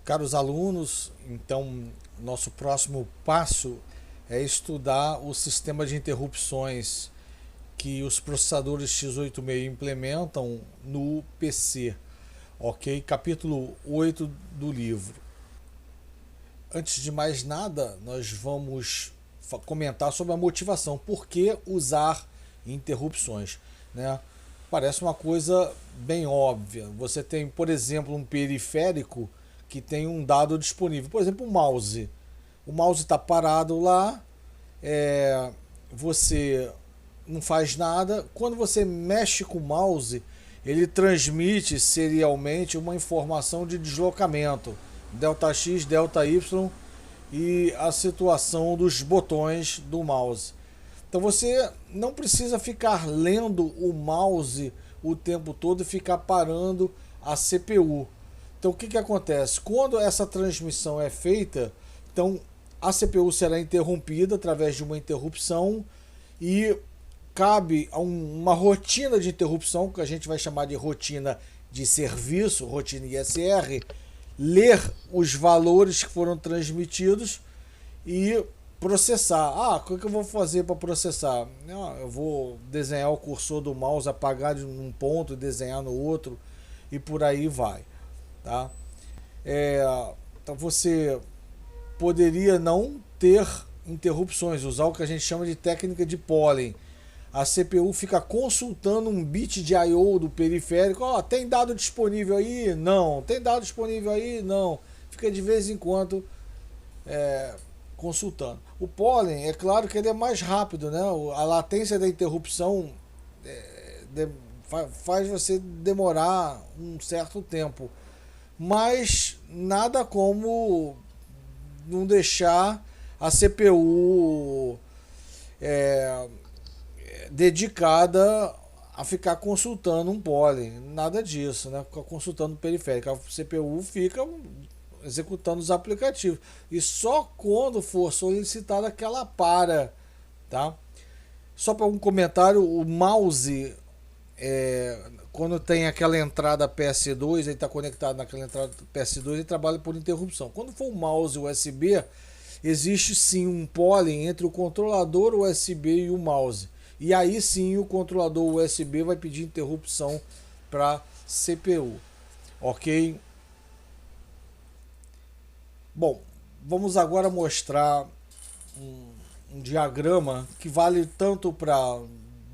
Caros alunos, então nosso próximo passo é estudar o sistema de interrupções que os processadores x86 implementam no PC, ok? Capítulo 8 do livro. Antes de mais nada, nós vamos comentar sobre a motivação. Por que usar interrupções, né? Parece uma coisa bem óbvia. Você tem, por exemplo, um periférico que tem um dado disponível. Por exemplo, o mouse. O mouse está parado lá, você não faz nada. Quando você mexe com o mouse, ele transmite serialmente uma informação de deslocamento, delta X, delta Y e a situação dos botões do mouse. Então você não precisa ficar lendo o mouse o tempo todo e ficar parando a CPU. Então o que acontece? Quando essa transmissão é feita, então a CPU será interrompida através de uma interrupção e cabe a uma rotina de interrupção, que a gente vai chamar de rotina de serviço, rotina ISR, ler os valores que foram transmitidos e processar. O que eu vou fazer para processar? Eu vou desenhar o cursor do mouse, apagar de um ponto e desenhar no outro e por aí vai. Tá? Então você poderia não ter interrupções, usar o que a gente chama de técnica de polling. A CPU fica consultando um bit de I/O do periférico. Tem dado disponível aí? Não. Tem dado disponível aí? Não. Fica de vez em quando consultando. O polling, é claro que ele é mais rápido, né? A latência da interrupção faz você demorar um certo tempo. Mas nada como não deixar a CPU dedicada a ficar consultando um polling. Nada disso, né? Ficar consultando o periférico. A CPU fica executando os aplicativos. E só quando for solicitada que ela para. Tá? Só para um comentário, o mouse, quando tem aquela entrada PS2, ele está conectado naquela entrada PS2, ele trabalha por interrupção. Quando for o mouse USB, existe sim um polling entre o controlador USB e o mouse. E aí sim o controlador USB vai pedir interrupção para CPU. Ok? Bom, vamos agora mostrar um diagrama que vale tanto para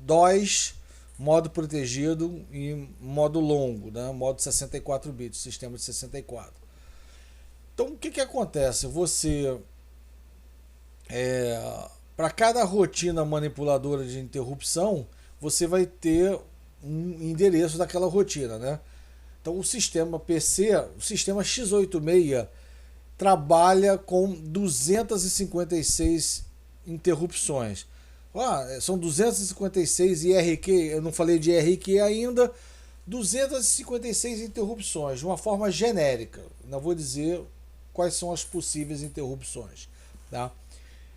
DOS, modo protegido e modo longo, né? Modo 64 bits, sistema de 64. Então o que acontece? Você, para cada rotina manipuladora de interrupção, você vai ter um endereço daquela rotina, né? Então o sistema PC, o sistema x86 trabalha com 256 interrupções. São 256 IRQ, eu não falei de IRQ ainda, 256 interrupções, de uma forma genérica. Não vou dizer quais são as possíveis interrupções. Tá?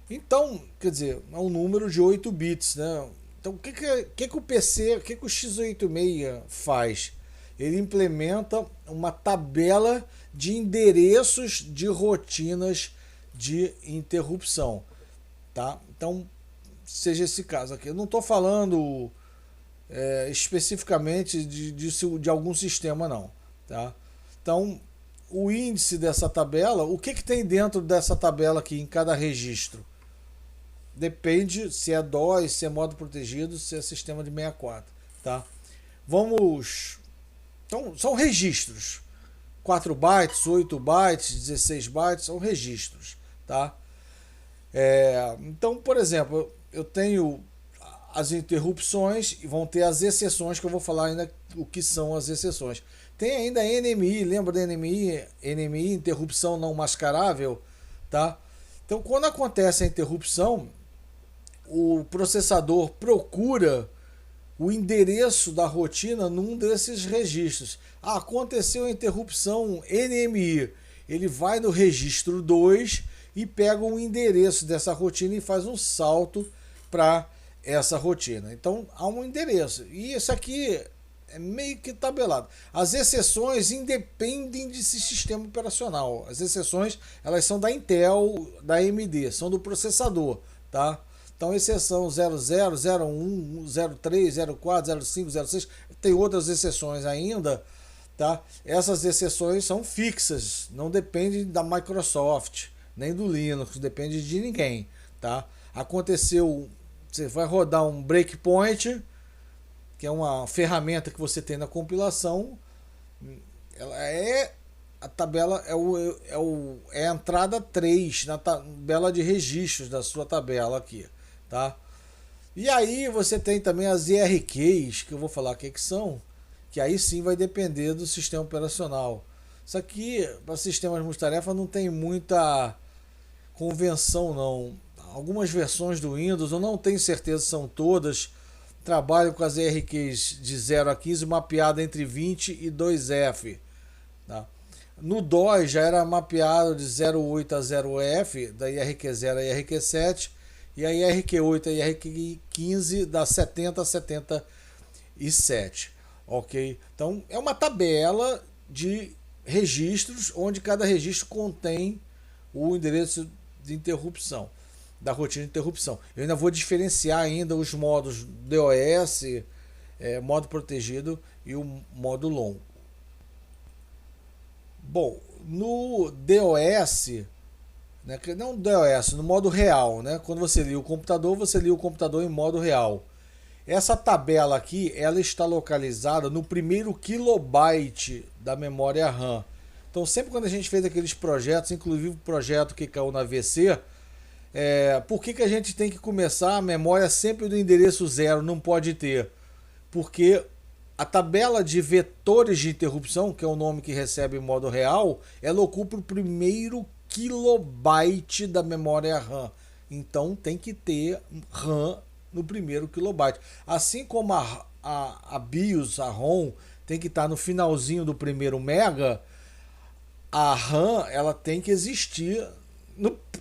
Então, quer dizer, é um número de 8 bits. Né? Então, o que o PC, o que o x86 faz? Ele implementa uma tabela de endereços de rotinas de interrupção. Tá? Então, seja esse caso aqui. Eu não estou falando especificamente de algum sistema, não. Tá? Então, o índice dessa tabela, o que tem dentro dessa tabela aqui em cada registro? Depende se é DOS, se é modo protegido, se é sistema de 64. Tá? Vamos... Então, são registros. 4 bytes, 8 bytes, 16 bytes, são registros. Tá? Então, por exemplo, eu tenho as interrupções e vão ter as exceções, que eu vou falar ainda o que são as exceções. Tem ainda NMI, lembra da NMI? NMI, interrupção não mascarável. Tá? Então, quando acontece a interrupção, o processador procura o endereço da rotina num desses registros. Aconteceu a interrupção NMI. Ele vai no registro 2 e pega o endereço dessa rotina e faz um salto para essa rotina. Então há um endereço. E isso aqui é meio que tabelado. As exceções independem desse sistema operacional. As exceções, elas são da Intel, da AMD, são do processador, tá? Então, exceção 00, 01, 03, 04, 05, 06, tem outras exceções ainda, tá? Essas exceções são fixas, não dependem da Microsoft, nem do Linux, depende de ninguém, tá? Aconteceu, você vai rodar um breakpoint, que é uma ferramenta que você tem na compilação, ela é a tabela é a entrada 3 na tabela de registros da sua tabela aqui, tá? E aí você tem também as IRQs, que eu vou falar o que são, que aí sim vai depender do sistema operacional. Isso aqui, para sistemas multitarefa, não tem muita convenção não. Algumas versões do Windows, eu não tenho certeza se são todas, trabalho com as IRQs de 0 a 15 mapeada entre 20 e 2F. Tá? No DOS já era mapeado de 08 a 0F, da IRQ0 a IRQ7, e a IRQ8 a IRQ15 da 70 a 77. Ok? Então é uma tabela de registros, onde cada registro contém o endereço de interrupção, da rotina de interrupção. Eu ainda vou diferenciar ainda os modos DOS, modo protegido e o modo longo. Bom, no DOS, né, não DOS, no modo real, né, quando você liga o computador, você liga o computador em modo real. Essa tabela aqui, ela está localizada no primeiro kilobyte da memória RAM. Então, sempre quando a gente fez aqueles projetos, inclusive o projeto que caiu na VC, por que a gente tem que começar a memória sempre do endereço 0? Não pode ter. Porque a tabela de vetores de interrupção, que é o nome que recebe em modo real, ela ocupa o primeiro kilobyte da memória RAM. Então, tem que ter RAM no primeiro kilobyte. Assim como a BIOS, a ROM, tem que estar no finalzinho do primeiro mega, a RAM ela tem que existir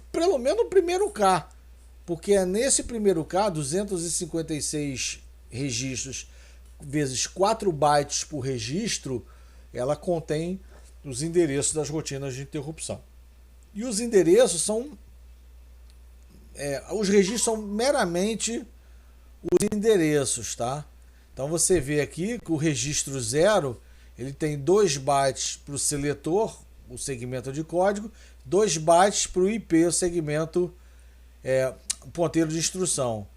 pelo menos no primeiro K, porque é nesse primeiro K, 256 registros vezes 4 bytes por registro, ela contém os endereços das rotinas de interrupção. E os endereços são os registros são meramente os endereços, tá? Então você vê aqui que o registro 0 ele tem 2 bytes para o seletor, o segmento de código, 2 bytes para o IP, o segmento, o ponteiro de instrução.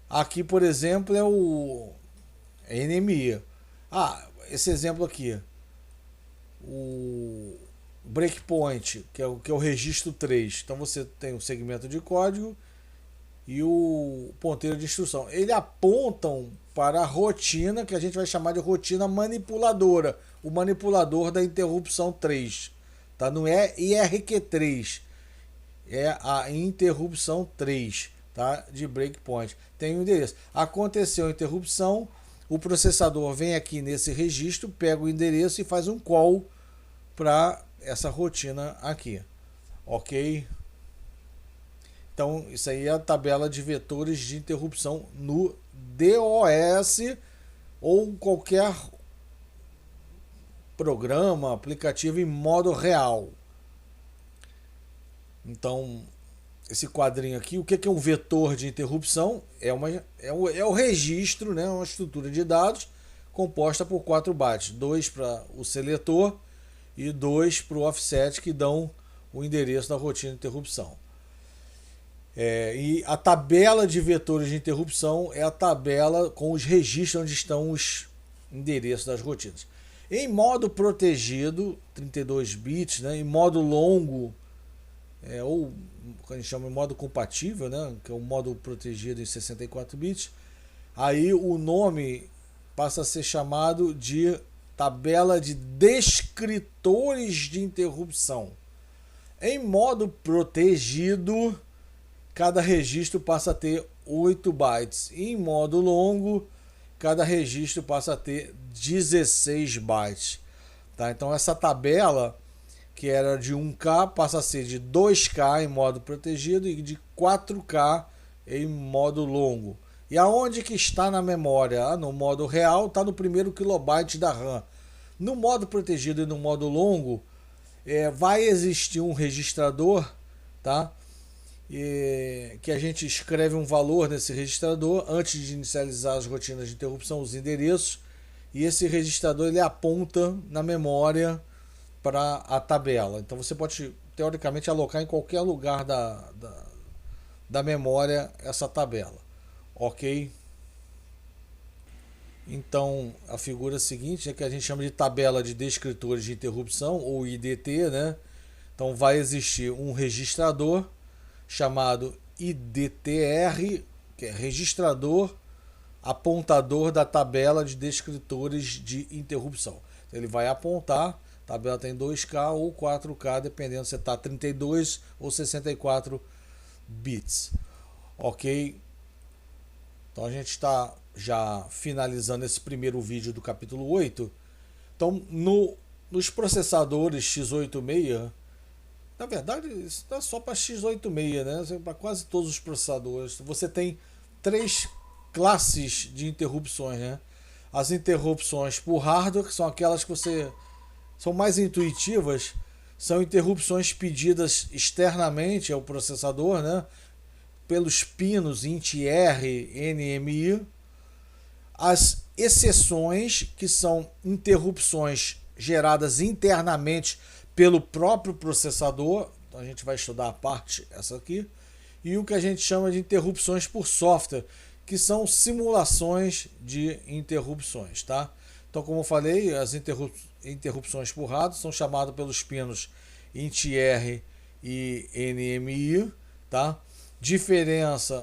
Aqui, por exemplo, é o NMI. Esse exemplo aqui, o breakpoint, que é o registro 3. Então você tem o segmento de código e o ponteiro de instrução. Eles apontam para a rotina, que a gente vai chamar de rotina manipuladora, o manipulador da interrupção 3. Tá? Não é IRQ3, é a interrupção 3, tá? De breakpoint. Tem um endereço. Aconteceu a interrupção, o processador vem aqui nesse registro, pega o endereço e faz um call para essa rotina aqui. Ok? Então, isso aí é a tabela de vetores de interrupção no DOS ou qualquer programa, aplicativo em modo real. Então, esse quadrinho aqui, o que é um vetor de interrupção? É o registro, né, uma estrutura de dados composta por 4 bytes, 2 para o seletor e 2 para o offset, que dão o endereço da rotina de interrupção. E a tabela de vetores de interrupção é a tabela com os registros onde estão os endereços das rotinas. Em modo protegido, 32 bits, né, em modo longo, ou que a gente chama de modo compatível, né, que é o modo protegido em 64 bits, aí o nome passa a ser chamado de tabela de descritores de interrupção. Em modo protegido, cada registro passa a ter 8 bytes. Em modo longo, cada registro passa a ter 16 bytes. Tá? Então essa tabela, que era de 1K, passa a ser de 2K em modo protegido e de 4K em modo longo. E aonde que está na memória? No modo real está no primeiro kilobyte da RAM. No modo protegido e no modo longo, vai existir um registrador, tá? Que a gente escreve um valor nesse registrador antes de inicializar as rotinas de interrupção, os endereços, e esse registrador ele aponta na memória para a tabela. Então você pode, teoricamente, alocar em qualquer lugar da memória essa tabela, ok? Então a figura seguinte é que a gente chama de tabela de descritores de interrupção, ou IDT, né? Então vai existir um registrador chamado IDTR, que é registrador apontador da tabela de descritores de interrupção. Então, ele vai apontar, a tabela tem 2K ou 4K, dependendo se está 32 ou 64 bits. Ok? Então a gente está já finalizando esse primeiro vídeo do capítulo 8. Então nos processadores x86, na verdade isso não é só para x86, né? Para quase todos os processadores, você tem três classes de interrupções, né? As interrupções por hardware, que são aquelas que são mais intuitivas, são interrupções pedidas externamente ao processador, né? Pelos pinos int-r, NMI. As exceções, que são interrupções geradas internamente pelo próprio processador, então a gente vai estudar a parte essa aqui, e o que a gente chama de interrupções por software, que são simulações de interrupções, tá? Então, como eu falei, as interrupções por hardware são chamadas pelos pinos int-r e NMI, tá?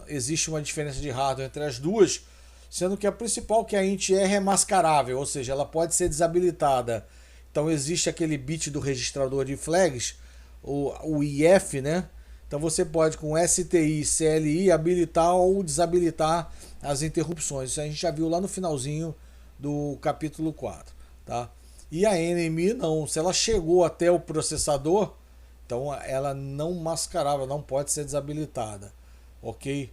Existe uma diferença de hardware entre as duas, sendo que a principal, que é a int-r, é mascarável, ou seja, ela pode ser desabilitada. Então existe aquele bit do registrador de flags, o IF, né? Então você pode, com STI, CLI, habilitar ou desabilitar as interrupções. Isso a gente já viu lá no finalzinho do capítulo 4, tá? E a NMI não, se ela chegou até o processador, então ela não mascarava, não pode ser desabilitada, ok?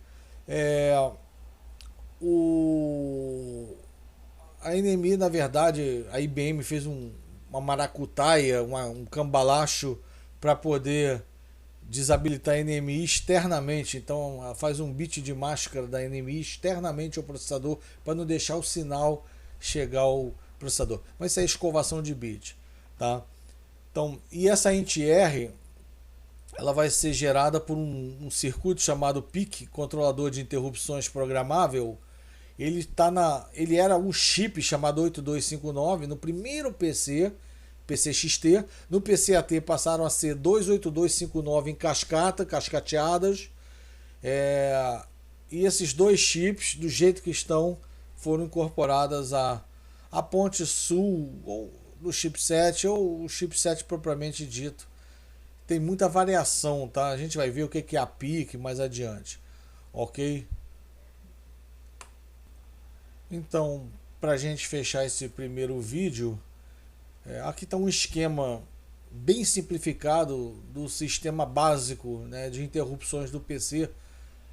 A NMI, na verdade, a IBM fez uma maracutaia, um cambalacho para poder desabilitar a NMI externamente. Então ela faz um bit de máscara da NMI externamente ao processador para não deixar o sinal chegar ao processador. Mas isso é escovação de bit, tá? Então, e essa int-r, ela vai ser gerada por um circuito chamado PIC, controlador de interrupções programável. Ele era um chip chamado 8259 no primeiro PC XT. No PCAT passaram a ser 28259 em cascateadas. E esses dois chips, do jeito que estão, foram incorporadas à ponte sul do chipset, ou o chipset propriamente dito. Tem muita variação, tá? A gente vai ver o que é a PIC mais adiante, ok? Então, para a gente fechar esse primeiro vídeo, aqui está um esquema bem simplificado do sistema básico, né, de interrupções do PC.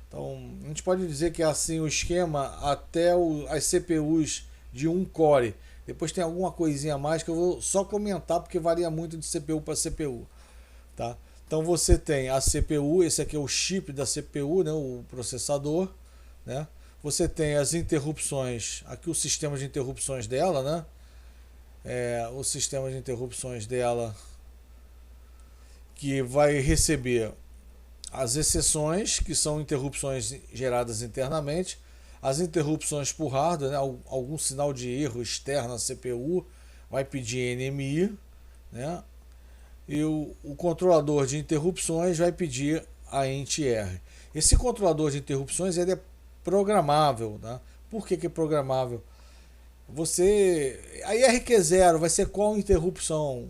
Então, a gente pode dizer que é assim o esquema até as CPUs de um core. Depois tem alguma coisinha a mais que eu vou só comentar, porque varia muito de CPU para CPU. Tá? Então você tem a CPU, esse aqui é o chip da CPU, né, o processador, né? Você tem as interrupções, aqui o sistema de interrupções dela, né? O sistema de interrupções dela, que vai receber as exceções, que são interrupções geradas internamente, as interrupções por hardware, né? Algum sinal de erro externo à CPU, vai pedir NMI, né? E o controlador de interrupções vai pedir a int-r. Esse controlador de interrupções ele é programável, tá? Por que é programável? A IRQ0 vai ser qual interrupção?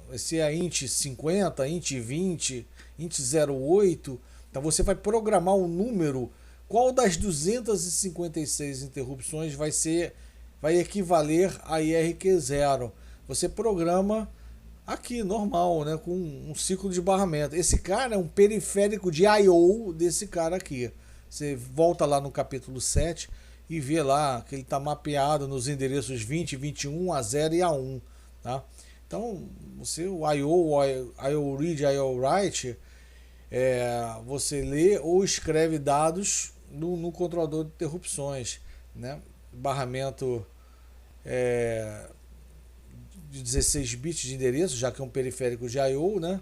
Vai ser a int 50, int 20, int 08. Então você vai programar o número, qual das 256 interrupções vai equivaler a IRQ0. Você programa aqui, normal, né, com um ciclo de barramento. Esse cara é um periférico de I/O desse cara aqui, Você volta lá no capítulo 7 e vê lá que ele está mapeado nos endereços 20, 21, A0 e A1. Tá? Então, o I/O read, I/O write, você lê ou escreve dados no controlador de interrupções, né? Barramento de 16 bits de endereço, já que é um periférico de I/O, né?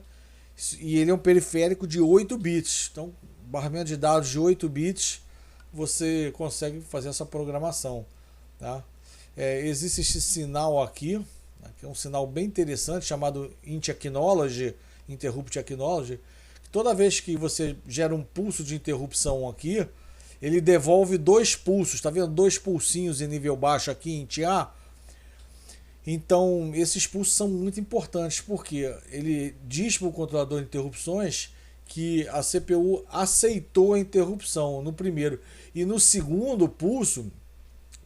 E ele é um periférico de 8 bits. Então, barramento de dados de 8 bits, você consegue fazer essa programação. Tá? Existe esse sinal aqui, que é um sinal bem interessante, chamado int acknowledge, interrupt acknowledge. Toda vez que você gera um pulso de interrupção aqui, ele devolve 2 pulsos. Está vendo? 2 pulsinhos em nível baixo aqui, int A. Então, esses pulsos são muito importantes, porque ele diz para o controlador de interrupções que a CPU aceitou a interrupção no primeiro. E no segundo pulso,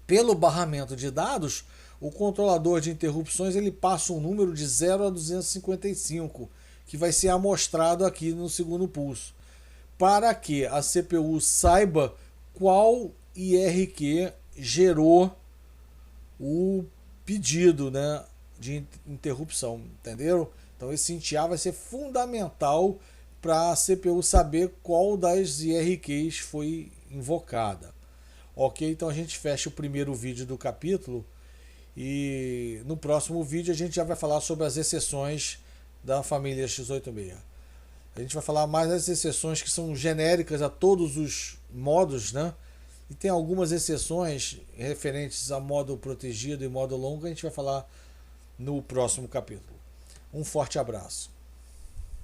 pelo barramento de dados, o controlador de interrupções ele passa um número de 0 a 255, que vai ser amostrado aqui no segundo pulso, para que a CPU saiba qual IRQ gerou o pedido, né, de interrupção, entenderam? Então esse int A vai ser fundamental para a CPU saber qual das IRQs foi invocada. Ok, então a gente fecha o primeiro vídeo do capítulo e no próximo vídeo a gente já vai falar sobre as exceções da família x86. A gente vai falar mais das exceções que são genéricas a todos os modos, né? E tem algumas exceções referentes a modo protegido e modo longo que a gente vai falar no próximo capítulo. Um forte abraço.